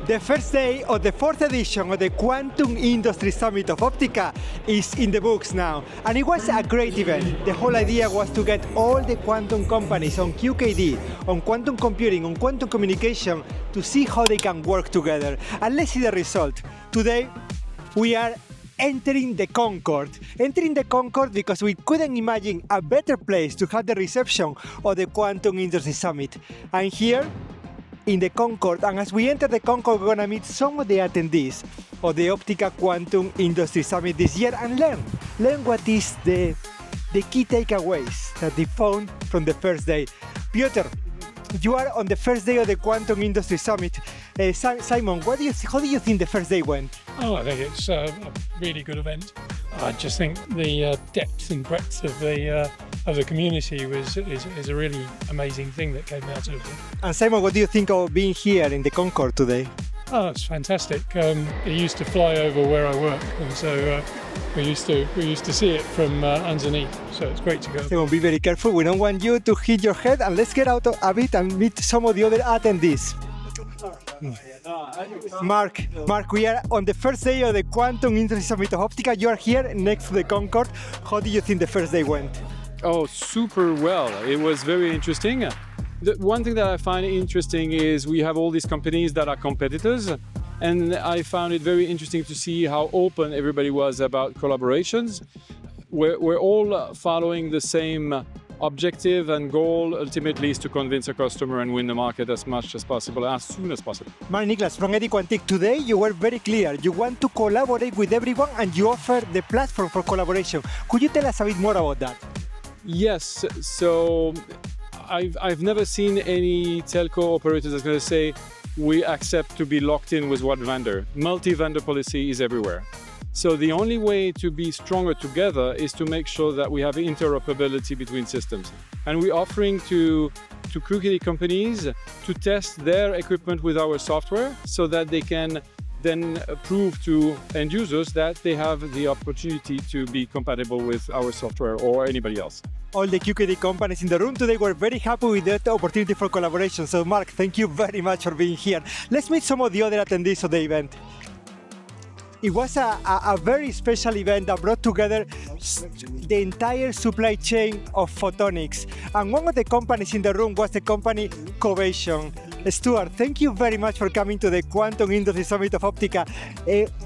The first day of the fourth edition of the Quantum Industry Summit of Optica is in the books now. And it was a great event. The whole idea was to get all the quantum companies on QKD, on quantum computing, on quantum communication, to see how they can work together. And let's see the result. Today, we are entering the Concorde. Entering the Concorde because we couldn't imagine a better place to have the reception of the Quantum Industry Summit. And here, in the Concorde, and as we enter the Concorde, we're going to meet some of the attendees of the Optica Quantum Industry Summit this year and learn what is the key takeaways that they found from the first day. Piotr, you are on the first day of the Quantum Industry Summit. Simon, how do you think the first day went? Oh, I think it's a really good event. I just think the depth and breadth of the community is a really amazing thing that came out of it. And Simon, what do you think of being here in the Concorde today? Oh, it's fantastic. I used to fly over where I work, and so we used to see it from underneath. So it's great to go. Simon, be very careful. We don't want you to hit your head, and let's get out a bit and meet some of the other attendees. Mark, we are on the first day of the Quantum Industry Summit of Optica. You are here next to the Concorde. How do you think the first day went? Oh, super well. It was very interesting. The one thing that I find interesting is we have all these companies that are competitors, and I found it very interesting to see how open everybody was about collaborations. We're all following the same objective and goal ultimately is to convince a customer and win the market as much as possible, as soon as possible. Nikles, from IDQuantique, today you were very clear. You want to collaborate with everyone and you offer the platform for collaboration. Could you tell us a bit more about that? Yes, so I've never seen any telco operators that's going to say we accept to be locked in with one vendor. Multi-vendor policy is everywhere. So the only way to be stronger together is to make sure that we have interoperability between systems. And we're offering to QKD companies to test their equipment with our software so that they can then prove to end users that they have the opportunity to be compatible with our software or anybody else. All the QKD companies in the room today were very happy with that opportunity for collaboration. So Mark, thank you very much for being here. Let's meet some of the other attendees of the event. It was a very special event that brought together the entire supply chain of photonics. And one of the companies in the room was the company Covesion. Stuart, thank you very much for coming to the Quantum Industry Summit of Optica.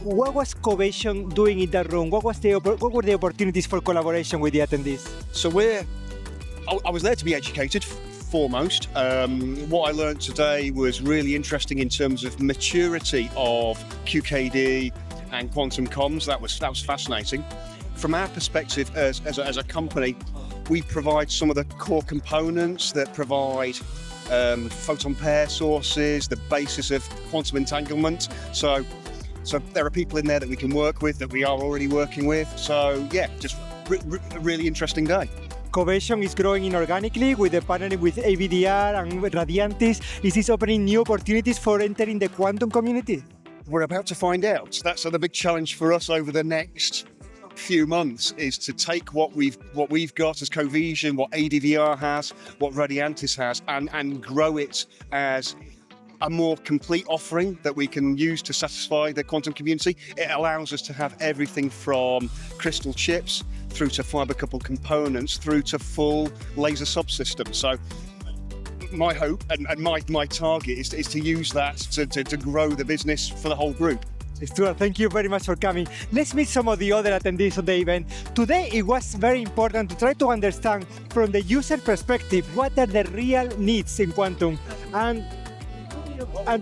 What was Covesion doing in that room? What were the opportunities for collaboration with the attendees? So I was there to be educated foremost. What I learned today was really interesting in terms of maturity of QKD and quantum comms. That was fascinating. From our perspective as a company, we provide some of the core components that provide photon pair sources, the basis of quantum entanglement. So there are people in there that we can work with, that we are already working with. So yeah, just a really interesting day. Covesion is growing inorganically with the partnering with AVDR and Radiantis. Is this opening new opportunities for entering the quantum community? We're about to find out. That's the big challenge for us over the next few months, is to take what we've got as Covesion, what ADVR has, what Radiantis has, and grow it as a more complete offering that we can use to satisfy the quantum community. It allows us to have everything from crystal chips through to fiber coupled components through to full laser subsystems. So my hope and my target is to use that to grow the business for the whole group. Stuart, thank you very much for coming. Let's meet some of the other attendees of the event. Today, it was very important to try to understand from the user perspective what are the real needs in quantum. And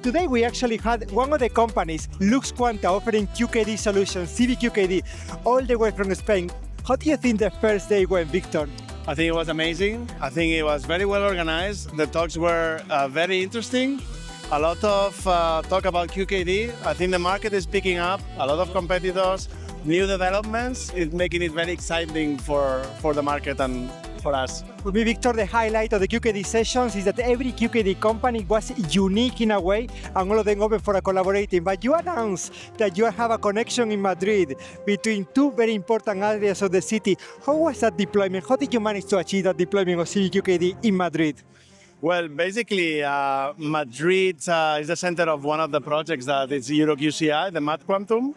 today we actually had one of the companies, Luxquanta, offering QKD solutions, CVQKD, all the way from Spain. How do you think the first day went, Victor? I think it was amazing. I think it was very well organized. The talks were very interesting. A lot of talk about QKD. I think the market is picking up. A lot of competitors, new developments. It's making it very exciting for the market and for us. For me, Victor, the highlight of the QKD sessions is that every QKD company was unique in a way and all of them open for collaborating. But you announced that you have a connection in Madrid between two very important areas of the city. How was that deployment? How did you manage to achieve that deployment of CVQKD in Madrid? Well, basically, Madrid is the center of one of the projects that is EuroQCI, the Mat Quantum.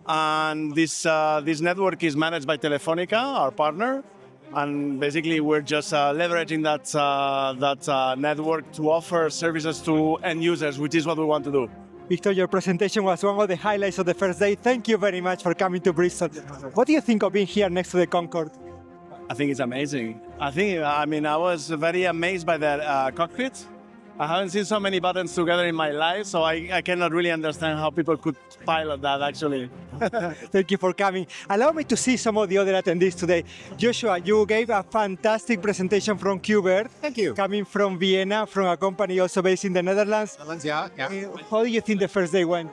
And this network is managed by Telefonica, our partner. And basically, we're just leveraging that network to offer services to end users, which is what we want to do. Victor, your presentation was one of the highlights of the first day. Thank you very much for coming to Bristol. What do you think of being here next to the Concorde? I think it's amazing. I was very amazed by the cockpit. I haven't seen so many buttons together in my life, so I cannot really understand how people could pilot that, actually. Thank you for coming. Allow me to see some of the other attendees today. Joshua, you gave a fantastic presentation from Qbird. Thank you. Coming from Vienna, from a company also based in the Netherlands. Yeah. How do you think the first day went?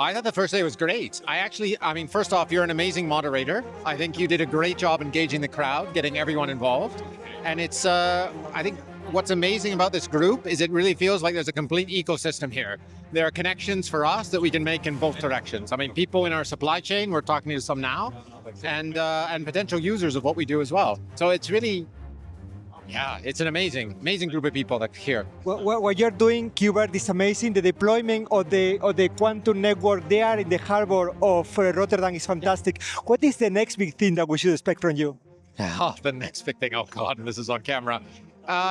I thought the first day was great. First off, you're an amazing moderator. I think you did a great job engaging the crowd, getting everyone involved. And it's, I think what's amazing about this group is it really feels like there's a complete ecosystem here. There are connections for us that we can make in both directions. I mean, people in our supply chain, we're talking to some now, and potential users of what we do as well. So it's really, it's an amazing group of people that's here. What you're doing, Qbird, is amazing. The deployment of the quantum network there in the harbor of Rotterdam is fantastic. What is the next big thing that we should expect from you? Oh, the next big thing. Oh God, this is on camera.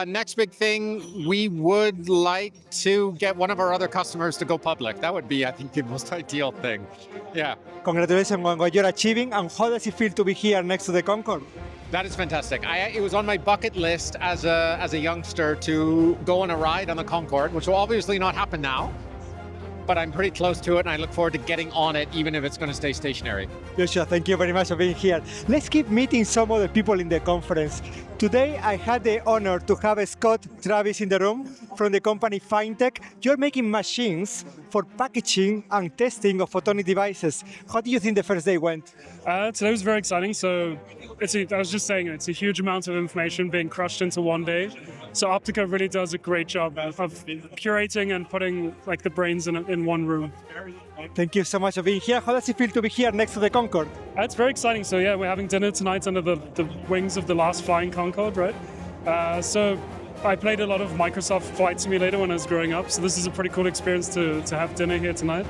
Next big thing, we would like to get one of our other customers to go public. That would be, I think, the most ideal thing. Yeah. Congratulations on what you're achieving. And how does it feel to be here next to the Concorde? That is fantastic. It was on my bucket list as a youngster to go on a ride on the Concorde, which will obviously not happen now. But I'm pretty close to it, and I look forward to getting on it, even if it's going to stay stationary. Joshua, thank you very much for being here. Let's keep meeting some of the people in the conference. Today, I had the honor to have Scott Travis in the room from the company Finetech. You're making machines for packaging and testing of photonic devices. How do you think the first day went? Today was very exciting. So I was just saying, it's a huge amount of information being crushed into one day. So Optica really does a great job of curating and putting like the brains in one room. Thank you so much for being here. How does it feel to be here next to the Concorde? It's very exciting. So yeah, we're having dinner tonight under the wings of the last flying Concorde, right? So I played a lot of Microsoft Flight Simulator when I was growing up. So this is a pretty cool experience to have dinner here tonight.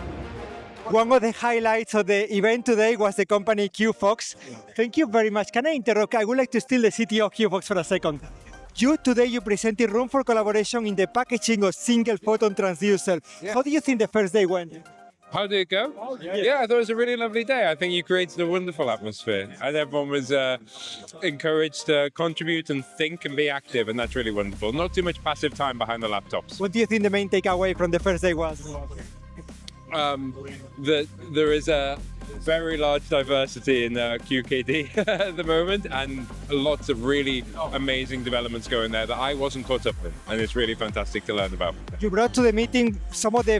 One of the highlights of the event today was the company Qphox. Thank you very much. Can I interrupt? I would like to steal the CTO of Qphox for a second. Today you presented room for collaboration in the packaging of single photon transducer. Yeah. How do you think the first day went? How did it go? Yeah, I thought it was a really lovely day. I think you created a wonderful atmosphere, and everyone was encouraged to contribute and think and be active, and that's really wonderful. Not too much passive time behind the laptops. What do you think the main takeaway from the first day was? That there is a very large diversity in QKD at the moment, and lots of really amazing developments going there that I wasn't caught up with, and it's really fantastic to learn about. You brought to the meeting some of the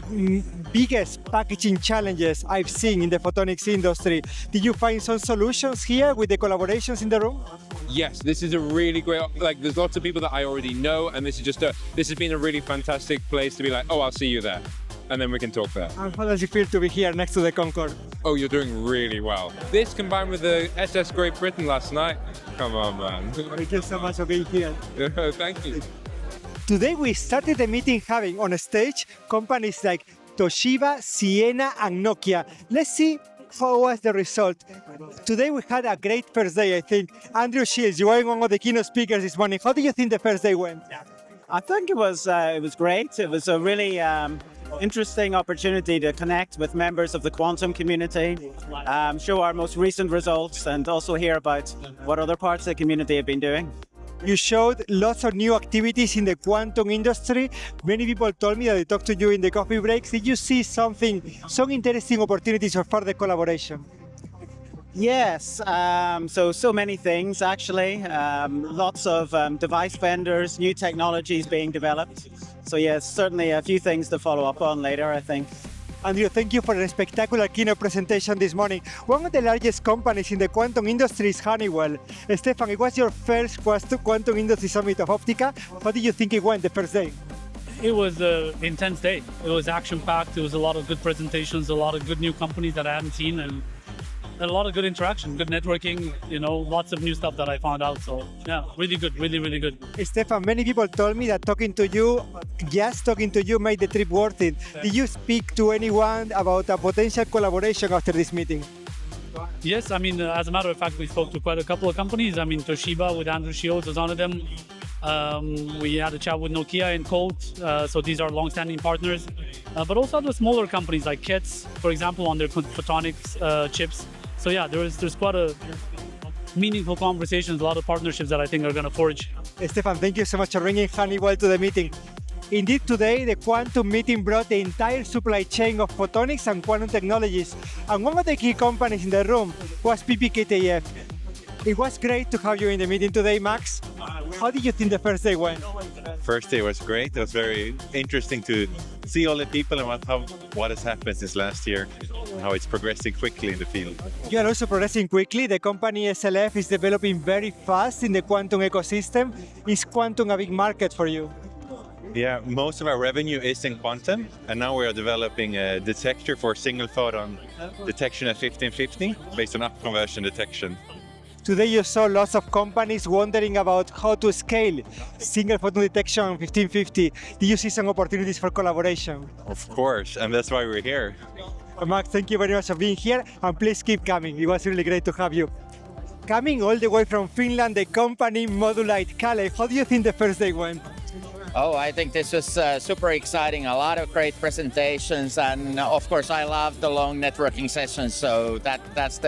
biggest packaging challenges I've seen in the photonics industry. Did you find some solutions here with the collaborations in the room? Yes, this is a really great, there's lots of people that I already know, and this has been a really fantastic place to be like, oh, I'll see you there. And then we can talk there. And how does it feel to be here next to the Concorde? Oh, you're doing really well. This combined with the SS Great Britain last night. Come on, man. Thank you so much for being here. Thank you. Today we started the meeting having on a stage companies like Toshiba, Sienna, and Nokia. Let's see how was the result. Today we had a great first day, I think. Andrew Shields, you were one of the keynote speakers this morning. How do you think the first day went? I think it was great. It was a really interesting opportunity to connect with members of the quantum community, show our most recent results, and also hear about what other parts of the community have been doing. You showed lots of new activities in the quantum industry. Many people told me that they talked to you in the coffee breaks. Did you see some interesting opportunities for further collaboration? Yes, so many things actually. Lots of device vendors, new technologies being developed. So yes, certainly a few things to follow up on later, I think. Andrew, thank you for a spectacular keynote presentation this morning. One of the largest companies in the quantum industry is Honeywell. Stefan, it was your first Quantum Industry Summit of Optica. How did you think it went the first day? It was an intense day. It was action-packed. There was a lot of good presentations, a lot of good new companies that I hadn't seen, and a lot of good interaction, good networking, lots of new stuff that I found out. So yeah, really good, really good. Stefan, many people told me that just talking to you made the trip worth it. Did you speak to anyone about a potential collaboration after this meeting? Yes, as a matter of fact, we spoke to quite a couple of companies. Toshiba with Andrew Shields was one of them. We had a chat with Nokia and Colt, so these are long-standing partners. But also other smaller companies like Kits, for example, on their photonics chips. So yeah, there's quite a meaningful conversations, a lot of partnerships that I think are going to forge. Stefan, thank you so much for bringing Honeywell to the meeting. Indeed, today the quantum meeting brought the entire supply chain of photonics and quantum technologies, and one of the key companies in the room was PPKTF. It was great to have you in the meeting today, Max. How did you think the first day went? First day was great. It was very interesting to see all the people and what has happened since last year, how it's progressing quickly in the field. You are also progressing quickly. The company SLF is developing very fast in the quantum ecosystem. Is quantum a big market for you? Yeah, most of our revenue is in quantum, and now we are developing a detector for single photon detection at 1550 based on upconversion detection. Today you saw lots of companies wondering about how to scale single photon detection on 1550. Do you see some opportunities for collaboration? Of course, and that's why we're here. Max, thank you very much for being here, and please keep coming. It was really great to have you. Coming all the way from Finland, the company Modulite. Kalle, how do you think the first day went? Oh, I think this was super exciting. A lot of great presentations, and of course, I love the long networking sessions. So that's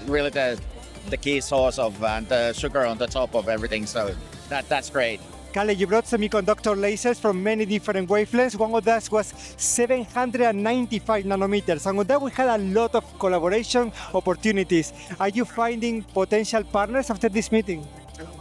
really the key source of and the sugar on the top of everything. So that's great. Kalle, you brought semiconductor lasers from many different wavelengths. One of those was 795 nanometers, and on that we had a lot of collaboration opportunities. Are you finding potential partners after this meeting?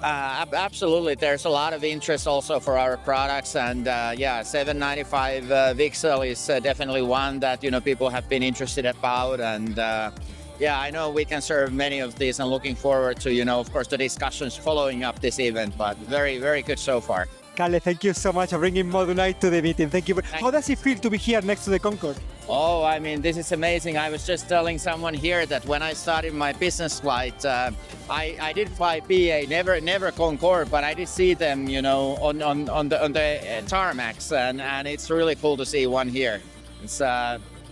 Absolutely, there's a lot of interest also for our products, and 795 VCSEL is definitely one that people have been interested about, and I know we can serve many of these, and looking forward to of course the discussions following up this event. But very good so far. Kalle, thank you so much for bringing Modulite to the meeting. Thank you. How does it feel to be here next to the Concorde? Oh, this is amazing. I was just telling someone here that when I started my business flight, I did fly PA, never Concorde, but I did see them, on the tarmacs, and it's really cool to see one here. It's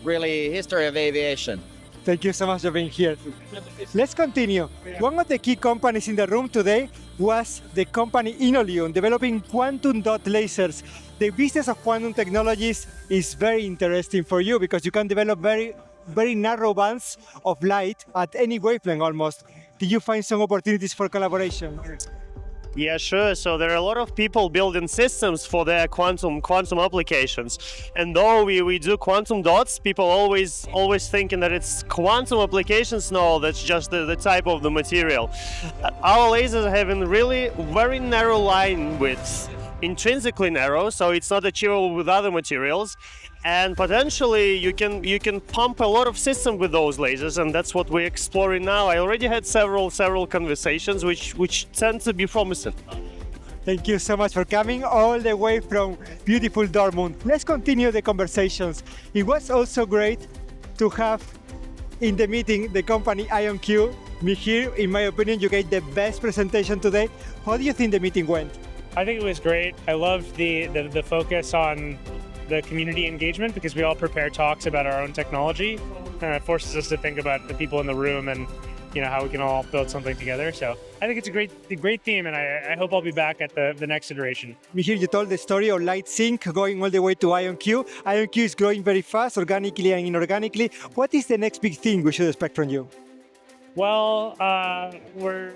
really history of aviation. Thank you so much for being here. Let's continue. One of the key companies in the room today was the company Inolium, developing quantum dot lasers. The business of quantum technologies is very interesting for you because you can develop very narrow bands of light at any wavelength almost. Did you find some opportunities for collaboration? Yeah, sure. So there are a lot of people building systems for their quantum applications. And though we do quantum dots, people always thinking that it's quantum applications. No, that's just the type of the material. Our lasers are having really very narrow line widths, intrinsically narrow, so it's not achievable with other materials. And potentially you can pump a lot of system with those lasers, and that's what we're exploring now. I already had several conversations which tend to be promising. Thank you so much for coming all the way from beautiful Dortmund. Let's continue the conversations. It was also great to have in the meeting the company IonQ. Mihir, in my opinion, you gave the best presentation today. How do you think the meeting went? I think it was great. I loved the focus on the community engagement because we all prepare talks about our own technology, and it forces us to think about the people in the room and how we can all build something together. So I think it's a great theme, and I hope I'll be back at the next iteration. Mihir, you told the story of LightSync going all the way to IonQ. IonQ is growing very fast, organically and inorganically. What is the next big thing we should expect from you? Well, we're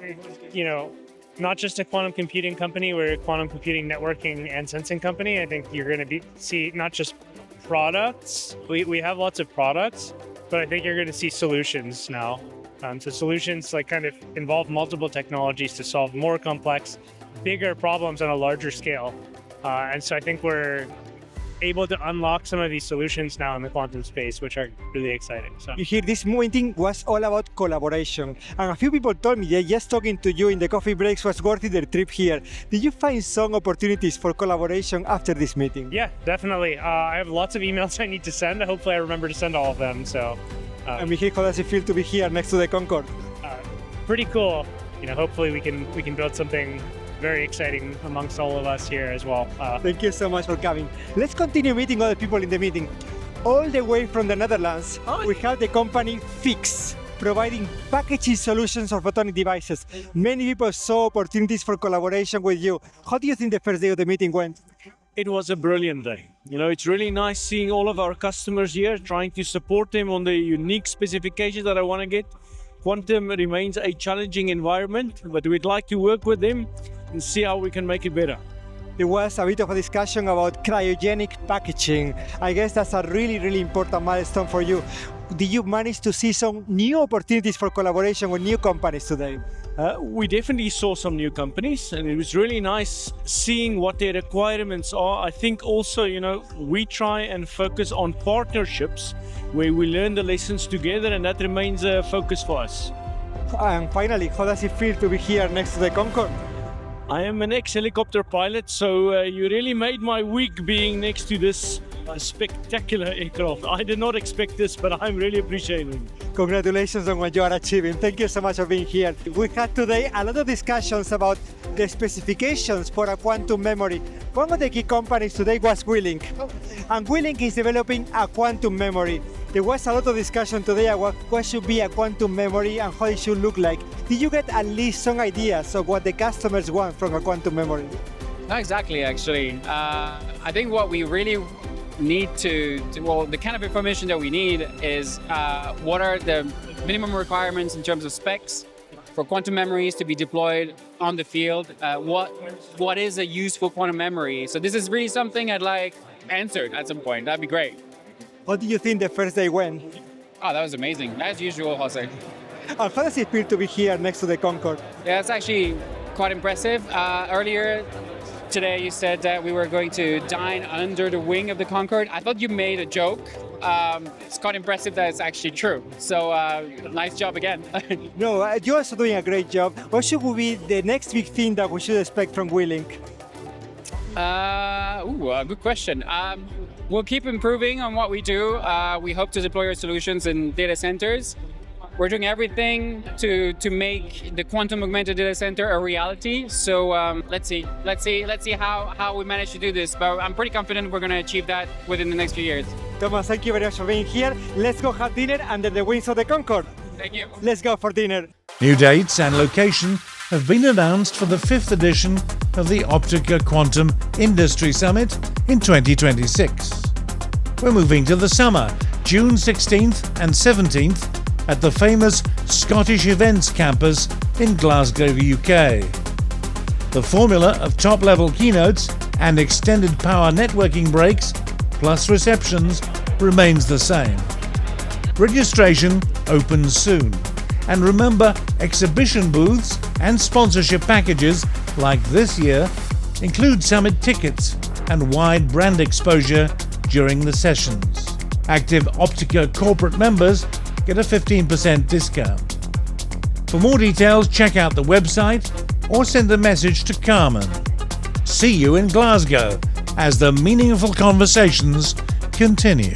not just a quantum computing company, we're a quantum computing networking and sensing company. I think you're going to see not just products. We have lots of products, but I think you're going to see solutions now. So solutions kind of involve multiple technologies to solve more complex, bigger problems on a larger scale. And so I think we're able to unlock some of these solutions now in the quantum space, which are really exciting. So you hear this meeting was all about collaboration, and a few people told me that just talking to you in the coffee breaks was worth their trip here. Did you find some opportunities for collaboration after this meeting? Yeah, definitely. I have lots of emails I need to send. Hopefully I remember to send all of them. So And Michiel, how does it feel to be here next to the Concorde? Pretty cool. Hopefully we can build something very exciting amongst all of us here as well. Thank you so much for coming. Let's continue meeting other people in the meeting. All the way from the Netherlands, we have the company Qphox, providing packaging solutions for photonic devices. Many people saw opportunities for collaboration with you. How do you think the first day of the meeting went? It was a brilliant day. It's really nice seeing all of our customers here, trying to support them on the unique specifications that I want to get. Quantum remains a challenging environment, but we'd like to work with them and see how we can make it better. There was a bit of a discussion about cryogenic packaging. I guess that's a really, really important milestone for you. Did you manage to see some new opportunities for collaboration with new companies today? We definitely saw some new companies, and it was really nice seeing what their requirements are. I think also, we try and focus on partnerships where we learn the lessons together, and that remains a focus for us. And finally, how does it feel to be here next to the Concorde? I am an ex-helicopter pilot, so you really made my week being next to this spectacular aircraft. I did not expect this, but I'm really appreciating it. Congratulations on what you are achieving. Thank you so much for being here. We had today a lot of discussions about the specifications for a quantum memory. One of the key companies today was WeLink. And WeLink is developing a quantum memory. There was a lot of discussion today about what should be a quantum memory and how it should look like. Did you get at least some ideas of what the customers want from a quantum memory? Not exactly, actually. I think what we really need the kind of information that we need is what are the minimum requirements in terms of specs for quantum memories to be deployed on the field. What is a useful quantum memory? So this is really something I'd like answered at some point. That'd be great. How do you think the first day went? Oh, that was amazing. As usual, Jose. And how does it feel to be here next to the Concorde? Yeah, it's actually quite impressive. Earlier today, you said that we were going to dine under the wing of the Concorde. I thought you made a joke. It's quite impressive that it's actually true. So nice job again. No, you're also doing a great job. What should be the next big thing that we should expect from WeLink? Good question. We'll keep improving on what we do. We hope to deploy our solutions in data centers. We're doing everything to make the quantum augmented data center a reality. So let's see how we manage to do this. But I'm pretty confident we're going to achieve that within the next few years. Thomas, thank you very much for being here. Let's go have dinner under the wings of the Concorde. Thank you. Let's go for dinner. New dates and location have been announced for the 5th edition of the Optica Quantum Industry Summit in 2026. We're moving to the summer, June 16th and 17th at the famous Scottish Events Campus in Glasgow, UK. The formula of top-level keynotes and extended power networking breaks, plus receptions, remains the same. Registration opens soon. And remember, exhibition booths and sponsorship packages like this year include summit tickets and wide brand exposure during the sessions. Active Optica corporate members get a 15% discount. For more details, check out the website or send a message to Carmen. See you in Glasgow as the meaningful conversations continue.